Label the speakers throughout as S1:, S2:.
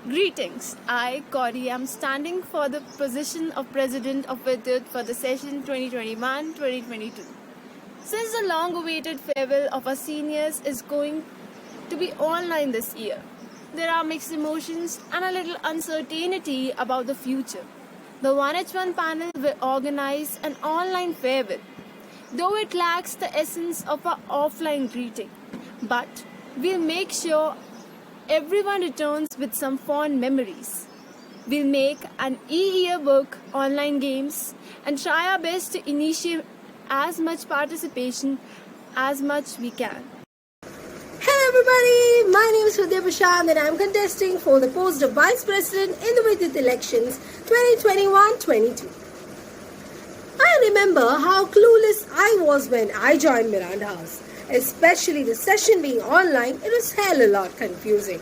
S1: Greetings. I, Gauri, am standing for the position of President of Vidyut for the session 2021-2022. Since the long-awaited farewell of our seniors is going to be online this year, there are mixed emotions and a little uncertainty about the future. The 1H1 panel will organize an online farewell, though it lacks the essence of our offline greeting. But we'll make sure everyone returns with some fond memories. We'll make an e-yearbook, online games, and try our best to initiate as much participation as much we can.
S2: Hello everybody, my name is Vidya Prashant and I am contesting for the post of Vice President in the Vidyut elections 2021-22. I remember how clueless I was when I joined Miranda House. Especially the session being online, it was hell a lot confusing.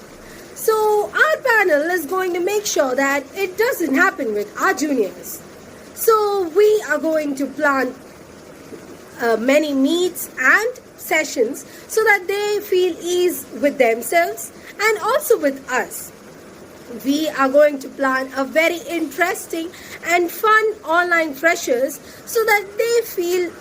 S2: So our panel is going to make sure that it doesn't happen with our juniors. So we are going to plan many meets and sessions so that they feel ease with themselves and also with us. We are going to plan a very interesting and fun online freshers so that they feel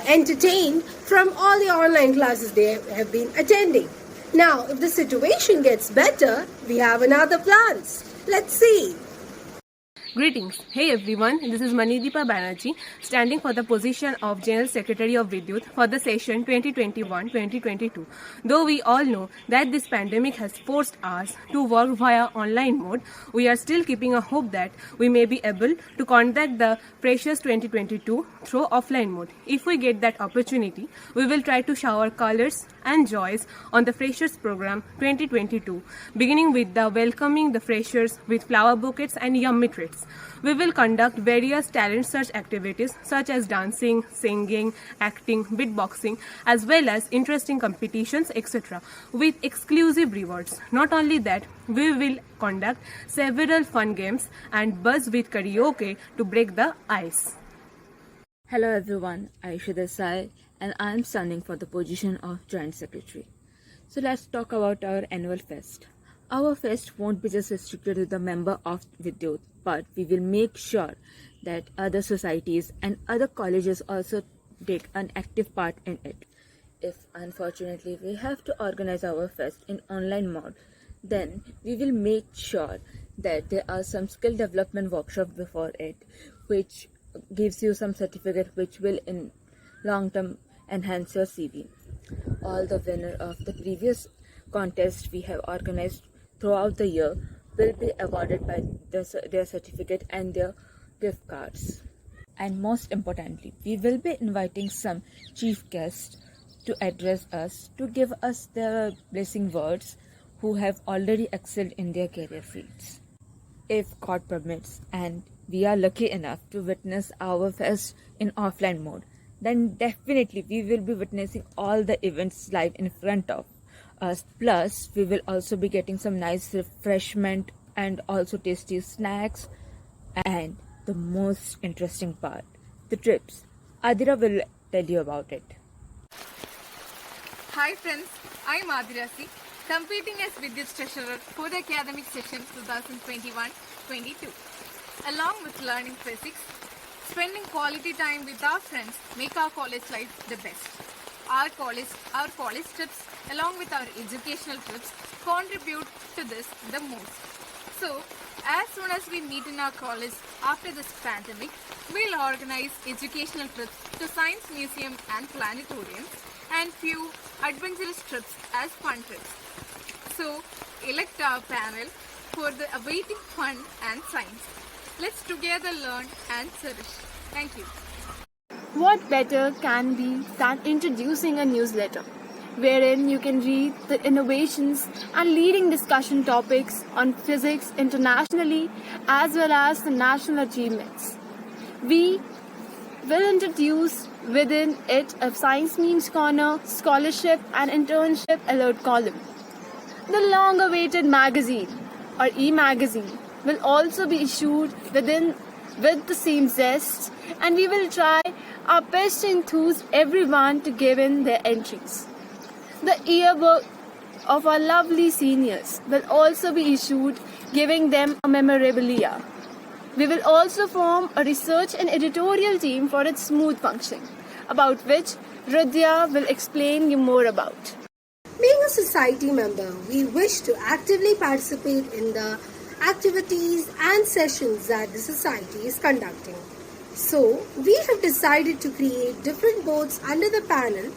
S2: entertained from all the online classes they have been attending. Now, if the situation gets better, we have another plans. Let's see.
S3: Greetings. Hey everyone, this is Manideepa Banerjee standing for the position of General Secretary of Vidyut for the session 2021-2022. Though we all know that this pandemic has forced us to work via online mode, we are still keeping a hope that we may be able to conduct the Freshers 2022 through offline mode. If we get that opportunity, we will try to shower colors and joys on the Freshers program 2022, beginning with the welcoming the freshers with flower bouquets and yummy treats. We will conduct various talent search activities such as dancing, singing, acting, beatboxing, as well as interesting competitions, etc. with exclusive rewards. Not only that, we will conduct several fun games and buzz with karaoke to break the ice.
S4: Hello everyone, Aisha Desai and I am standing for the position of Joint Secretary. So let's talk about our annual fest. Our fest won't be just restricted to the member of Vidyut, but we will make sure that other societies and other colleges also take an active part in it. If unfortunately we have to organize our fest in online mode, then we will make sure that there are some skill development workshops before it, which gives you some certificate which will in long term enhance your CV. All the winner of the previous contest we have organized throughout the year will be awarded by their certificate and their gift cards. And most importantly, we will be inviting some chief guests to address us, to give us their blessing words, who have already excelled in their career fields. If God permits and we are lucky enough to witness our fest in offline mode, then definitely we will be witnessing all the events live in front of us. Plus, we will also be getting some nice refreshment and also tasty snacks. And the most interesting part, the trips. Adira will tell you about it.
S5: Hi friends, I'm Adirasi, competing as Vidyut Treasurer for the academic session 2021-22. Along with learning physics, spending quality time with our friends make our college life the best. Our college trips along with our educational trips contribute to this the most. So, as soon as we meet in our college after this pandemic, we'll organize educational trips to Science Museum and planetariums and few adventurous trips as fun trips. So, elect our panel for the awaiting fun and science. Let's together learn and cherish. Thank you.
S1: What better can be than introducing a newsletter wherein you can read the innovations and leading discussion topics on physics internationally as well as the national achievements. We will introduce within it a science memes corner, scholarship and internship alert column. The long-awaited magazine or e-magazine will also be issued with the same zest, and we will try our best to enthuse everyone to give in their entries. The of our lovely seniors will also be issued, giving them a memorabilia. We will also form a research and editorial team for its smooth functioning, about which Rudya will explain you more about.
S2: Being a society member, we wish to actively participate in the activities and sessions that the society is conducting. So, we have decided to create different boards under the panel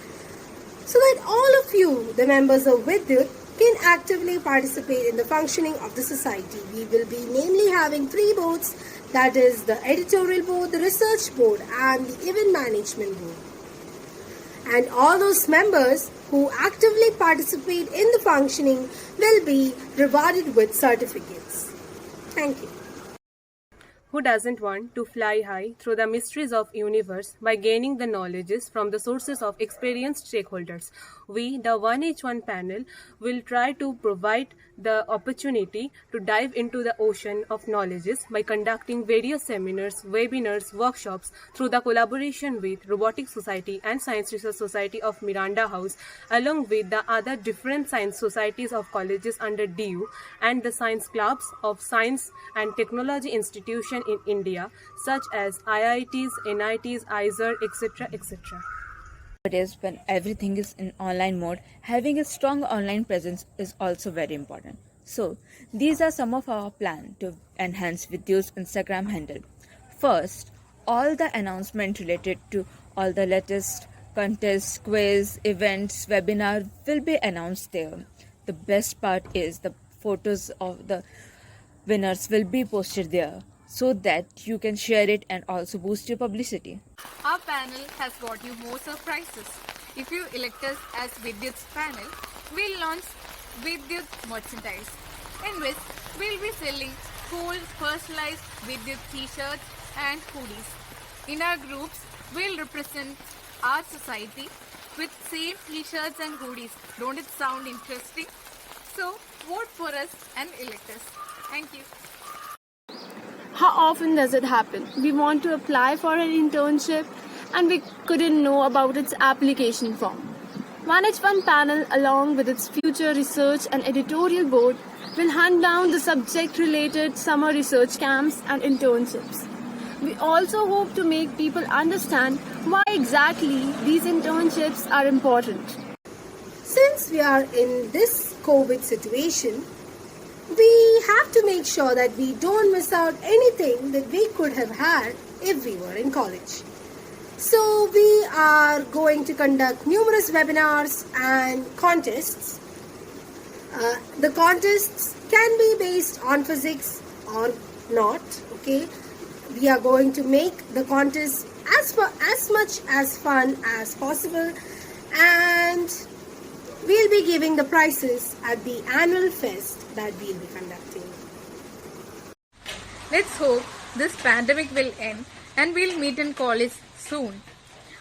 S2: so that all of you, the members of Vidyut, can actively participate in the functioning of the society. We will be namely having 3 boards, that is the editorial board, the research board and the event management board. And all those members who actively participate in the functioning will be rewarded with certificates. Thank you.
S3: Who doesn't want to fly high through the mysteries of universe by gaining the knowledges from the sources of experienced stakeholders? We, the 1H1 panel, will try to provide the opportunity to dive into the ocean of knowledges by conducting various seminars, webinars, workshops through the collaboration with Robotics Society and Science Research Society of Miranda House, along with the other different science societies of colleges under DU and the science clubs of science and technology institutions in India, such as IITs, NITs, IISER, etc., etc.
S4: Nowadays, when everything is in online mode, having a strong online presence is also very important. So, these are some of our plans to enhance Vidyut's Instagram handle. First, all the announcements related to all the latest contests, quiz, events, webinar will be announced there. The best part is the photos of the winners will be posted there so that you can share it and also boost your publicity.
S5: Our panel has got you more surprises. If you elect us as Vidyut's panel, we'll launch Vidyut merchandise, in which we'll be selling cool personalized Vidyut t-shirts and hoodies. In our groups, we'll represent our society with same t-shirts and hoodies. Don't it sound interesting? So vote for us and elect us. Thank you.
S1: How often does it happen? We want to apply for an internship and we couldn't know about its application form. 1H1 panel, along with its future research and editorial board, will hunt down the subject-related summer research camps and internships. We also hope to make people understand why exactly these internships are important.
S2: Since we are in this COVID situation, we have to make sure that we don't miss out anything that we could have had if we were in college. So we are going to conduct numerous webinars and contests. The contests can be based on physics or not, okay? We are going to make the contest as much as fun as possible, and we'll be giving the prizes at the annual fest that we'll be conducting.
S5: Let's hope this pandemic will end and we'll meet in college soon.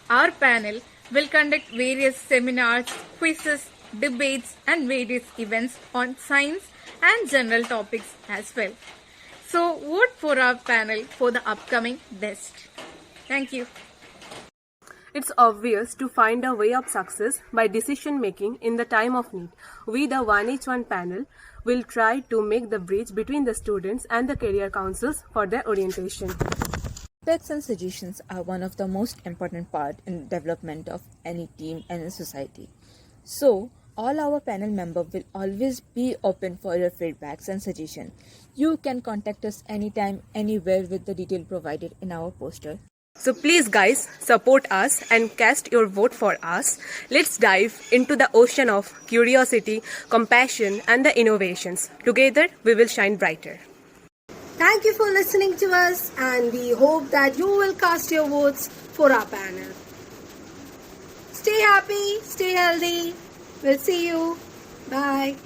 S5: Our panel will conduct various seminars, quizzes, debates and various events on science and general topics as well. So vote for our panel for the upcoming best. Thank you.
S3: It's obvious to find a way of success by decision making in the time of need. We, the 1H1 panel, will try to make the bridge between the students and the career councils for their orientation.
S4: Feedbacks and suggestions are one of the most important part in the development of any team and a society. So, all our panel members will always be open for your feedbacks and suggestions. You can contact us anytime, anywhere with the detail provided in our poster.
S3: So please guys, support us and cast your vote for us. Let's dive into the ocean of curiosity, compassion and the innovations. Together we will shine brighter.
S2: Thank you for listening to us, and we hope that you will cast your votes for our panel. Stay happy, stay healthy. We'll see you. Bye.